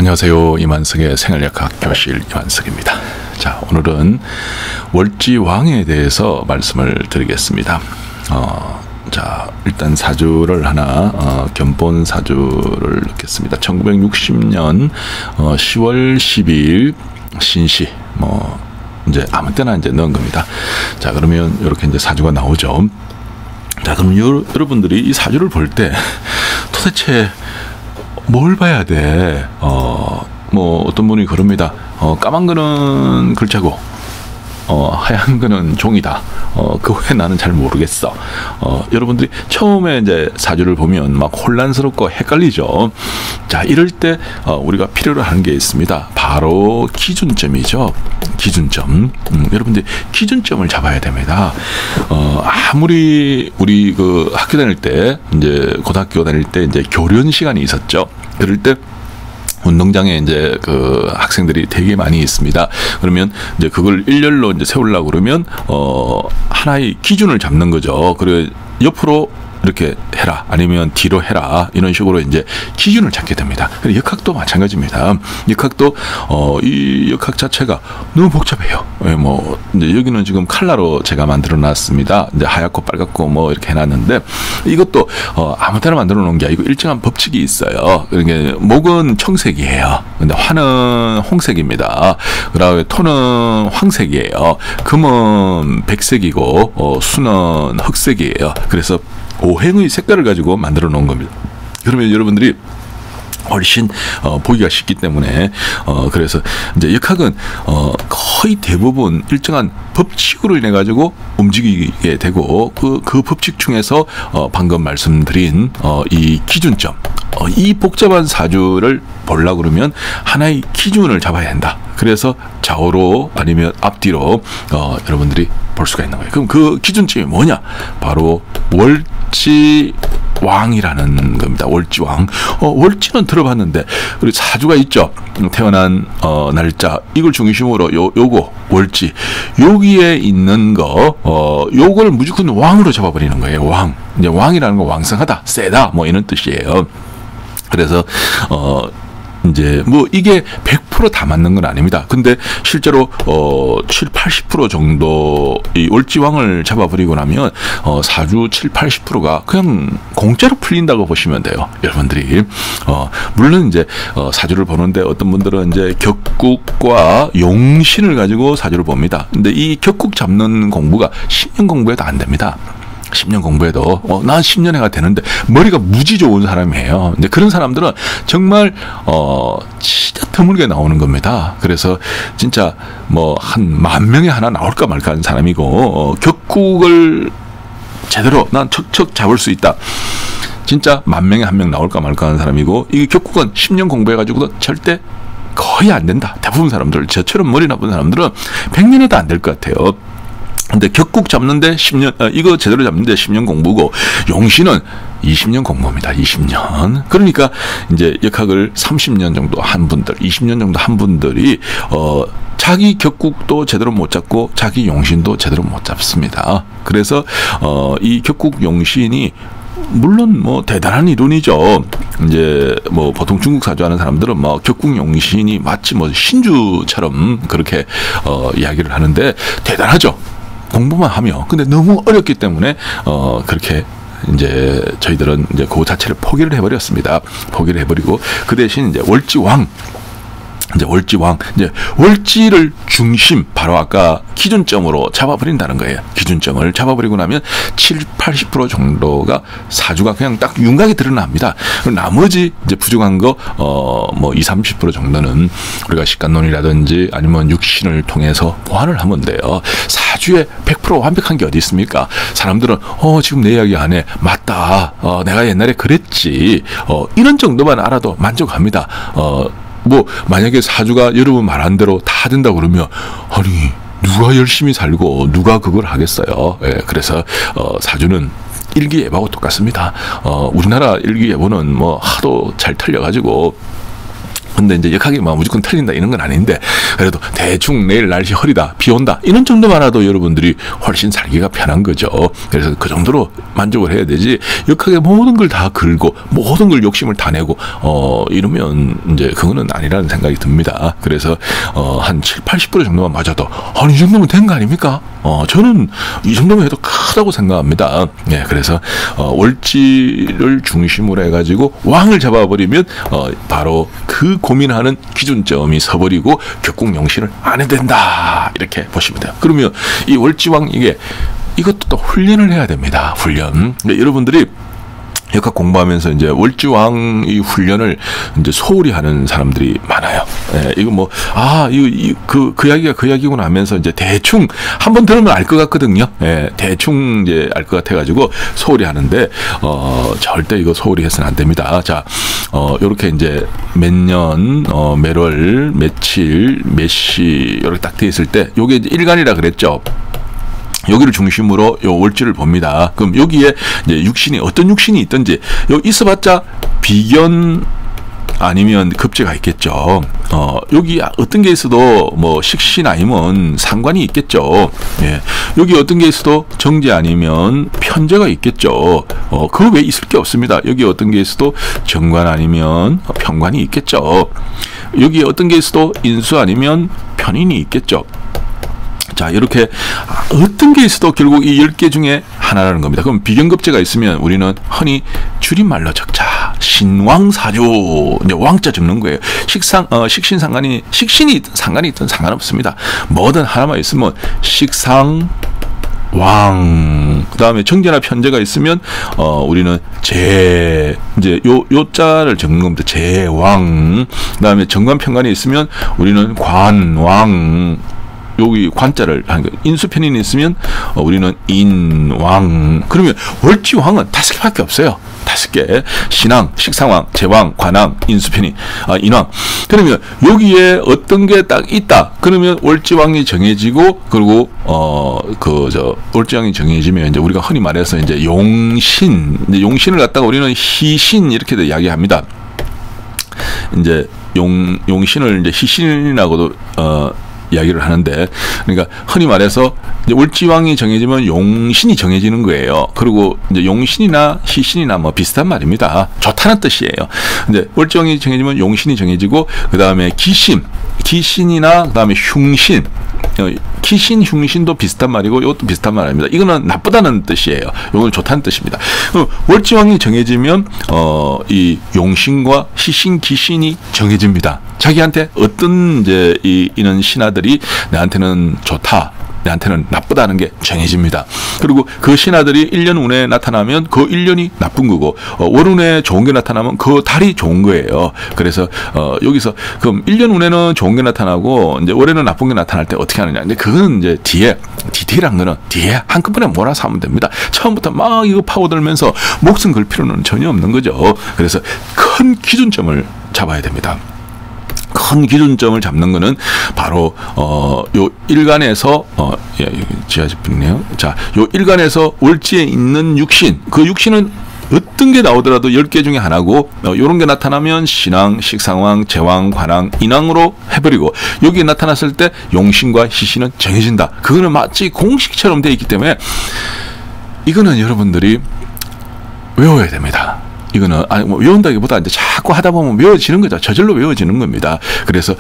안녕하세요. 이만석의 생활역학 교실 이만석입니다. 자, 오늘은 월지왕에 대해서 말씀을 드리겠습니다. 자, 일단 사주를 하나 견본 사주를 넣겠습니다. 1960년 10월 12일 신시 이제 아무 때나 이제 넣은 겁니다. 자, 그러면 이렇게 이제 사주가 나오죠. 자, 그럼 여러분들이 이 사주를 볼 때 도대체 뭘 봐야 돼? 어떤 분이 그럽니다. 까만 거는 글자고, 하얀 거는 종이다. 그 후에 나는 잘 모르겠어. 여러분들이 처음에 이제 사주를 보면 막 혼란스럽고 헷갈리죠. 자, 이럴 때 우리가 필요로 하는 게 있습니다. 바로 기준점이죠. 기준점. 여러분들이 기준점을 잡아야 됩니다. 아무리 우리 그 학교 다닐 때, 이제 고등학교 다닐 때 이제 교련 시간이 있었죠. 그럴 때 운동장에 이제 그 학생들이 되게 많이 있습니다. 그러면 이제 그걸 일렬로 이제 세우려고 그러면 하나의 기준을 잡는 거죠. 그리고 옆으로 이렇게 해라, 아니면 뒤로 해라, 이런 식으로 이제 기준을 잡게 됩니다. 그리고 역학도 마찬가지입니다. 역학도 이 역학 자체가 너무 복잡해요. 이제 여기는 지금 칼라로 제가 만들어 놨습니다. 이제 하얗고 빨갛고 이렇게 해놨는데, 이것도 아무 때나 만들어 놓은 게 아니고 일정한 법칙이 있어요. 그러니까 목은 청색이에요. 근데 화는 홍색입니다. 그다음에 토는 황색이에요. 금은 백색이고 수는 흑색이에요. 그래서 오행의 색깔을 가지고 만들어 놓은 겁니다. 그러면 여러분들이 훨씬 보기가 쉽기 때문에 그래서 이제 역학은 거의 대부분 일정한 법칙으로 인해 가지고 움직이게 되고, 그 법칙 중에서 방금 말씀드린 이 기준점, 이 복잡한 사주를 보려고 그러면 하나의 기준을 잡아야 한다. 그래서 좌우로 아니면 앞뒤로 여러분들이 볼 수가 있는 거예요. 그럼 그 기준점이 뭐냐? 바로 월지왕이라는 겁니다. 월지왕. 월지는 들어봤는데, 우리 사주가 있죠. 태어난 날짜, 이걸 중심으로 요거 월지, 여기에 있는 거 요걸 무조건 왕으로 잡아버리는 거예요. 왕. 이제 왕이라는 건 왕성하다, 세다, 이런 뜻이에요. 그래서 이제 이게 100% 다 맞는 건 아닙니다. 근데 실제로 70-80% 정도 이 월지왕을 잡아버리고 나면 사주 70-80%가 그냥 공짜로 풀린다고 보시면 돼요. 여러분들이 물론 이제 사주를 보는데 어떤 분들은 이제 격국과 용신을 가지고 사주를 봅니다. 근데 이 격국 잡는 공부가 10년 공부해도 안 됩니다. 10년 공부해도 난 10년 해가 되는데 머리가 무지 좋은 사람이에요. 근데 그런 사람들은 정말 진짜 드물게 나오는 겁니다. 그래서 진짜 한 10,000명에 하나 나올까 말까 하는 사람이고, 격국을 제대로 난 척척 잡을 수 있다, 진짜 10,000명에 1명 나올까 말까 하는 사람이고, 이 격국은 10년 공부해가지고도 절대 거의 안 된다. 대부분 사람들, 저처럼 머리 나쁜 사람들은 100년에도 안 될 것 같아요. 근데 격국 잡는데 10년, 이거 제대로 잡는데 10년 공부고, 용신은 20년 공부입니다. 20년. 그러니까 이제 역학을 30년 정도 한 분들, 20년 정도 한 분들이 자기 격국도 제대로 못 잡고 자기 용신도 제대로 못 잡습니다. 그래서 이 격국 용신이 물론 대단한 이론이죠. 이제 보통 중국 사주하는 사람들은 격국 용신이 마치 신주처럼 그렇게 이야기를 하는데, 대단하죠. 공부만 하면. 근데 너무 어렵기 때문에 그렇게 이제 저희들은 이제 그 자체를 포기를 해버렸습니다. 포기를 해버리고, 그 대신 이제 월지왕, 이제 월지를 중심, 바로 아까 기준점으로 잡아버린다는 거예요. 기준점을 잡아버리고 나면 70-80% 정도가 사주가 그냥 딱 윤곽이 드러납니다. 나머지 이제 부족한 거 20-30% 정도는 우리가 식간론이라든지 아니면 육신을 통해서 보완을 하면 돼요. 사주에 100% 완벽한 게 어디 있습니까? 사람들은 지금 내 이야기 안 해, 맞다, 내가 옛날에 그랬지, 이런 정도만 알아도 만족합니다. 만약에 사주가 여러분 말한 대로 다 된다 그러면, 아니, 누가 열심히 살고 누가 그걸 하겠어요. 그래서 사주는 일기예보하고 똑같습니다. 우리나라 일기예보는 하도 잘 틀려가지고, 근데 이제 역학이 무조건 틀린다 이런 건 아닌데, 그래도 대충 내일 날씨 흐리다, 비 온다 이런 정도만 해도 여러분들이 훨씬 살기가 편한 거죠. 그래서 그 정도로 만족을 해야 되지 역하게 모든 걸 다 걸고 모든 걸 욕심을 다 내고 이러면 이제 그거는 아니라는 생각이 듭니다. 그래서 한 7, 80% 정도만 맞아도 이 정도면 된 거 아닙니까? 저는 이 정도면 해도 크다고 생각합니다. 예, 그래서 월지를 중심으로 해가지고 왕을 잡아버리면 바로 그 고민하는 기준점이 서버리고 격국용신을 안 해도 된다 이렇게 보시면 돼요. 그러면 이 월지왕 이것도 또 훈련을 해야 됩니다. 훈련. 여러분들이 역학 공부하면서 이제 월지왕 이 훈련을 이제 소홀히 하는 사람들이 많아요. 예, 이거 뭐, 그 이야기구나 하면서 이제 대충 한번 들으면 알 것 같거든요. 예, 대충 이제 알 것 같아가지고 소홀히 하는데, 절대 이거 소홀히 해서는 안 됩니다. 자, 요렇게 이제 몇 년, 몇월, 며칠, 몇 시, 요렇게 딱 돼 있을 때, 요게 이제 일간이라 그랬죠. 여기를 중심으로 요 월지를 봅니다. 그럼 여기에 이제 육신이 어떤 육신이 있든지 요 있어봤자 비견 아니면 급제가 있겠죠. 여기 어떤 게 있어도 뭐 식신 아니면 상관이 있겠죠. 예. 여기 어떤 게 있어도 정제 아니면 편제가 있겠죠. 그 외에 있을 게 없습니다. 여기 어떤 게 있어도 정관 아니면 편관이 있겠죠. 여기 어떤 게 있어도 인수 아니면 편인이 있겠죠. 자, 이렇게 어떤 게 있어도 결국 이 10개 중에 하나라는 겁니다. 그럼 비견급제가 있으면 우리는 흔히 줄임말로 적자, 신왕사주, 이제 왕자 적는 거예요. 식신이 있든 상관이 있든 상관없습니다. 뭐든 하나만 있으면 식상, 왕, 그 다음에 정제나 편제가 있으면, 우리는 이제 요 자를 적는 겁니다. 제왕. 그 다음에 정관, 편관이 있으면 우리는 관, 왕, 여기 관자를 하는 거. 인수편인이 있으면 우리는 인왕. 그러면 월지왕은 5개밖에 없어요. 5개. 신왕, 식상왕, 제왕, 관왕, 인수편인, 인왕. 그러면 여기에 어떤 게 딱 있다. 그러면 월지왕이 정해지고, 그리고 월지왕이 정해지면 이제 우리가 흔히 말해서 이제 용신을 갖다가 우리는 희신 이렇게도 이야기합니다. 이제 용신을 이제 희신이라고도 이야기를 하는데, 그러니까 흔히 말해서 이제 월지왕이 정해지면 용신이 정해지는 거예요. 그리고 이제 용신이나 희신이나 뭐 비슷한 말입니다. 좋다는 뜻이에요. 이제 월지왕이 정해지면 용신이 정해지고, 그 다음에 기신이나 그 다음에 흉신, 기신, 흉신도 비슷한 말이고 이것도 비슷한 말입니다. 이거는 나쁘다는 뜻이에요. 이건 좋다는 뜻입니다. 월지왕이 정해지면 이 용신과 희신, 기신이 정해집니다. 자기한테 어떤 이제 이런 신하들이 나한테는 좋다, 나한테는 나쁘다는 게 정해집니다. 그리고 그 신하들이 1년 운에 나타나면 그 1년이 나쁜 거고, 월운에 좋은 게 나타나면 그 달이 좋은 거예요. 그래서 여기서 그럼 1년 운에는 좋은 게 나타나고 이제 월에는 나쁜 게 나타날 때 어떻게 하느냐. 근데 그건 이제 뒤에 디테일한 거는 뒤에 한꺼번에 몰아서 하면 됩니다. 처음부터 막 이거 파고들면서 목숨 걸 필요는 전혀 없는 거죠. 그래서 큰 기준점을 잡아야 됩니다. 큰 기준점을 잡는 거는 바로 요 일간에서 지하집이네요. 자, 요 일간에서 월지에 있는 육신, 그 육신은 어떤 게 나오더라도 10개 중에 하나고, 요런 게 나타나면 신왕, 식상왕, 제왕, 관왕, 인왕으로 해버리고, 여기에 나타났을 때 용신과 희신은 정해진다. 그거는 마치 공식처럼 되어 있기 때문에 이거는 여러분들이 외워야 됩니다. 이거는 외운다기보다 이제 자꾸 하다 보면 외워지는 거죠. 저절로 외워지는 겁니다. 그래서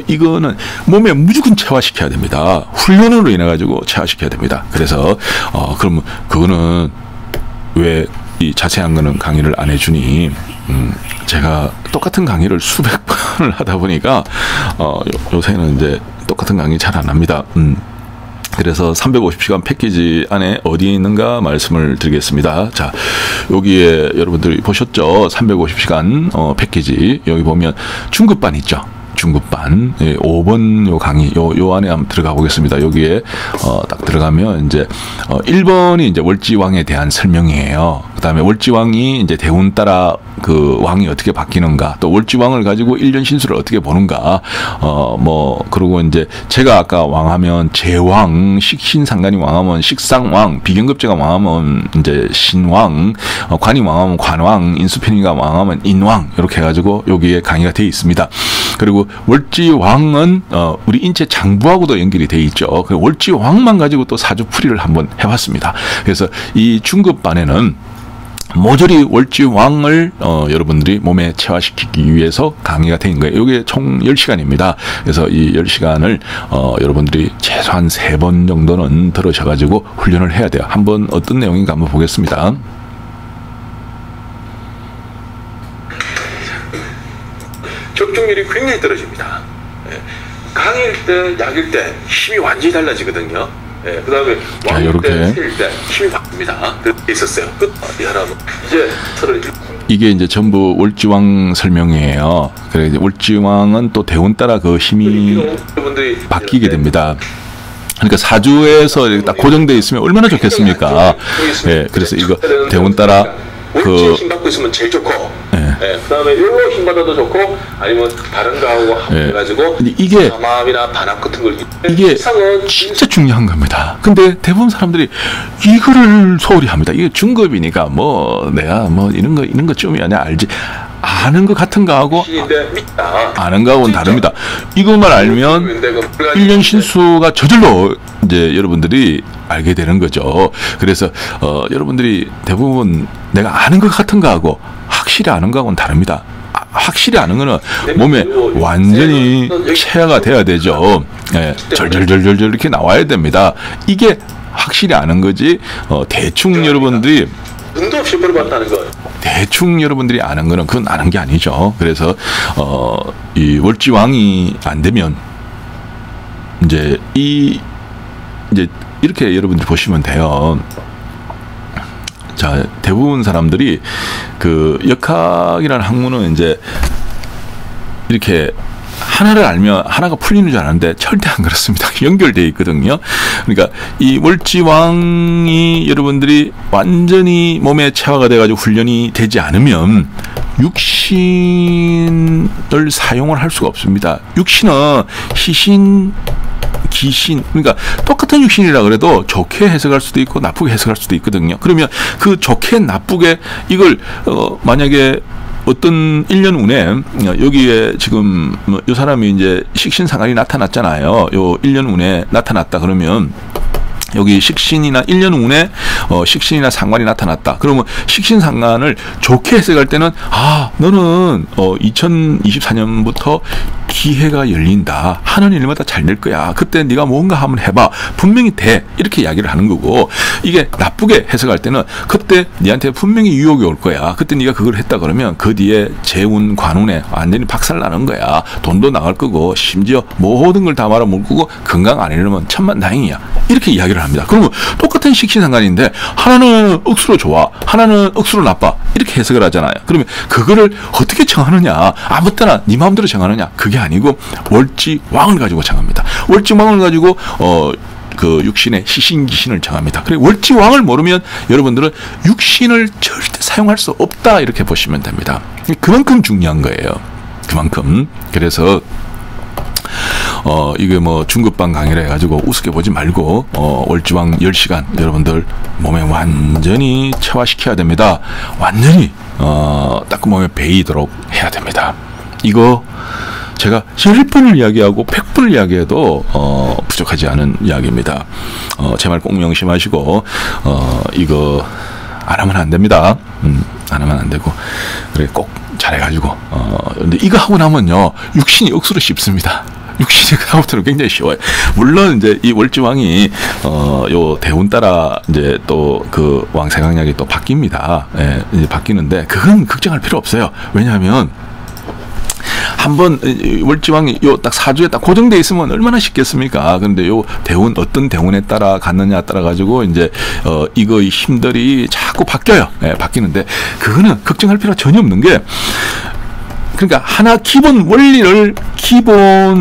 이거는 몸에 무조건 체화시켜야 됩니다. 훈련으로 인해 가지고 체화시켜야 됩니다. 그래서 그러면 그거는 왜 이 자세한 거는 강의를 안 해주니, 제가 똑같은 강의를 수백 번을 하다 보니까 요새는 이제 똑같은 강의 잘 안 합니다. 그래서 350시간 패키지 안에 어디에 있는가 말씀을 드리겠습니다. 자, 여기에 여러분들이 보셨죠? 350시간 패키지. 여기 보면 중급반 있죠? 중급반. 5번 요 강의, 요 안에 한번 들어가 보겠습니다. 여기에 딱 들어가면 이제 1번이 이제 월지왕에 대한 설명이에요. 그다음에 월지왕이 이제 대운 따라 그 왕이 어떻게 바뀌는가, 또 월지왕을 가지고 일년 신수를 어떻게 보는가, 뭐 그리고 이제 제가 아까 왕하면 제왕, 식신상관이 왕하면 식상왕, 비경급제가 왕하면 이제 신왕, 관이 왕하면 관왕, 인수편이가 왕하면 인왕, 이렇게 해가지고 여기에 강의가 되어 있습니다. 그리고 월지왕은 우리 인체 장부하고도 연결이 되어 있죠. 그 월지왕만 가지고 또 사주풀이를 한번 해봤습니다. 그래서 이 중급반에는 모조리 월지왕을 여러분들이 몸에 체화시키기 위해서 강의가 된 거예요. 이게 총 10시간입니다. 그래서 이 10시간을 여러분들이 최소한 3번 정도는 들으셔가지고 훈련을 해야 돼요. 한번 어떤 내용인가 한번 보겠습니다. 적중률이 굉장히 떨어집니다. 강일 때, 약일 때 힘이 완전히 달라지거든요. 그 다음에 왕일 때, 세일 때 힘이 바뀝니다. 그렇게 있었어요. 이제 이게 이제 전부 월지왕 설명이에요. 그래 이제 월지왕은 또 대운 따라 그 힘이 바뀌게 됩니다. 그러니까 사주에서 딱 고정되어 있으면 얼마나 좋겠습니까? 예, 그래서 이거 대운 따라 월지에 힘 받고 있으면 제일 좋고, 그다음에 요로 힘 받아도 좋고, 아니면 다른 거하고 합해가지고 이게 마음이나 반합 같은 걸 이게 진짜 중요한 겁니다. 근데 대부분 사람들이 이거를 소홀히 합니다. 이게 중급이니까 뭐 내가 뭐 이런 거 좀이야 내가 알지. 아는 것 같은 거하고 아는 거하고는 다릅니다. 이것만 알면 1년 신수가 저절로 이제 여러분들이 알게 되는 거죠. 그래서 여러분들이 대부분 내가 아는 것 같은 거하고 확실히 아는 거하고는 다릅니다. 확실히 아는 거는 몸에 완전히 체화가 돼야 되죠. 예, 절절절절 이렇게 나와야 됩니다. 이게 확실히 아는 거지. 대충 여러분들이 눈도 없이 벌받다는 거예요. 대충 여러분들이 아는 거는 그건 아는 게 아니죠. 그래서 이 월지왕이 안 되면 이제 이제 이렇게 여러분들 보시면 돼요. 자, 대부분 사람들이 그 역학이라는 학문은 이제 이렇게 하나를 알면 하나가 풀리는 줄 아는데 절대 안 그렇습니다. 연결되어 있거든요. 그러니까 이 월지왕이 여러분들이 완전히 몸에 체화가 돼가지고 훈련이 되지 않으면 육신을 사용을 할 수가 없습니다. 육신은 희신, 기신, 그러니까 똑같은 육신이라 그래도 좋게 해석할 수도 있고 나쁘게 해석할 수도 있거든요. 그러면 그 좋게 나쁘게 이걸 만약에 어떤 1년 운에 여기에 지금 이 사람이 이제 식신상관이 나타났잖아요. 요 1년 운에 나타났다 그러면 여기 식신이나 1년 운에 식신이나 상관이 나타났다. 그러면 식신상관을 좋게 해석할 때는 너는 2024년부터 기회가 열린다. 하는 일마다 잘 될 거야. 그때 네가 뭔가 한번 해봐. 분명히 돼. 이렇게 이야기를 하는 거고, 이게 나쁘게 해석할 때는 그때 네한테 분명히 유혹이 올 거야. 그때 네가 그걸 했다 그러면 그 뒤에 재운, 관운에 완전히 박살나는 거야. 돈도 나갈 거고 심지어 모든 걸 다 말아먹고 건강 안 잃으면 천만다행이야. 이렇게 이야기를 합니다. 그러면 똑같은 식신상관인데 하나는 억수로 좋아, 하나는 억수로 나빠. 이렇게 해석을 하잖아요. 그러면 그거를 어떻게 정하느냐? 아무 때나 네 마음대로 정하느냐? 그게 아니고 월지왕을 가지고 정합니다. 월지왕을 가지고 그 육신의 시신기신을 정합니다. 그리고 월지왕을 모르면 여러분들은 육신을 절대 사용할 수 없다. 이렇게 보시면 됩니다. 그만큼 중요한 거예요. 그만큼. 그래서 이게 뭐 중급반 강의를 해가지고 우습게 보지 말고 월지왕 10시간 여러분들 몸에 완전히 체화시켜야 됩니다. 완전히 딱 몸에 배이도록 해야 됩니다. 이거 제가 10번을 이야기하고 100번을 이야기해도 부족하지 않은 이야기입니다. 제 말 꼭 명심하시고 이거 안 하면 안 됩니다. 안 하면 안 되고, 그래 꼭 잘해가지고 근데 이거 하고 나면요 육신이 억수로 쉽습니다. 육신이 그다음부터는 굉장히 쉬워요. 물론 이제 이 월지왕이 요 대운 따라 이제 또 그 왕세강약이 또 바뀝니다. 예, 이제 바뀌는데 그건 걱정할 필요 없어요. 왜냐하면 한번 월지왕이 요 딱 사주에 딱 고정돼 있으면 얼마나 쉽겠습니까? 근데 요 대운 어떤 대운에 따라 갔느냐 따라 가지고 이제 이거 힘들이 자꾸 바뀌어요. 예, 바뀌는데 그거는 걱정할 필요가 전혀 없는 게, 그러니까 하나 기본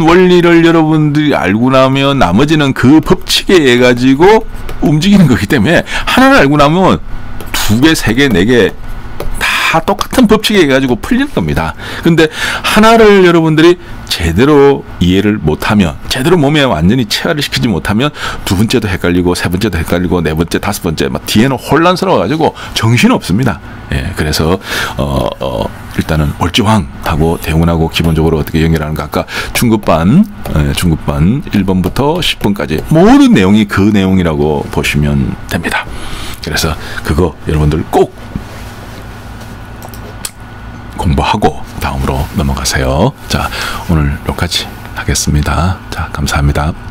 원리를 여러분들이 알고 나면 나머지는 그 법칙에 의해 가지고 움직이는 거기 때문에 하나를 알고 나면 두 개, 세 개, 네 개 다 똑같은 법칙에 가지고 풀리는 겁니다. 근데 하나를 여러분들이 제대로 이해를 못하면, 제대로 몸에 완전히 체화를 시키지 못하면 두 번째도 헷갈리고, 세 번째도 헷갈리고, 네 번째, 다섯 번째 막 뒤에는 혼란스러워 가지고 정신 없습니다. 예, 그래서 일단은 월지황하고 대운하고 기본적으로 어떻게 연결하는가, 아까 중급반 1번부터 10번까지 모든 내용이 그 내용이라고 보시면 됩니다. 그래서 그거 여러분들 꼭 공부하고 다음으로 넘어가세요. 자, 오늘 여기까지 하겠습니다. 자, 감사합니다.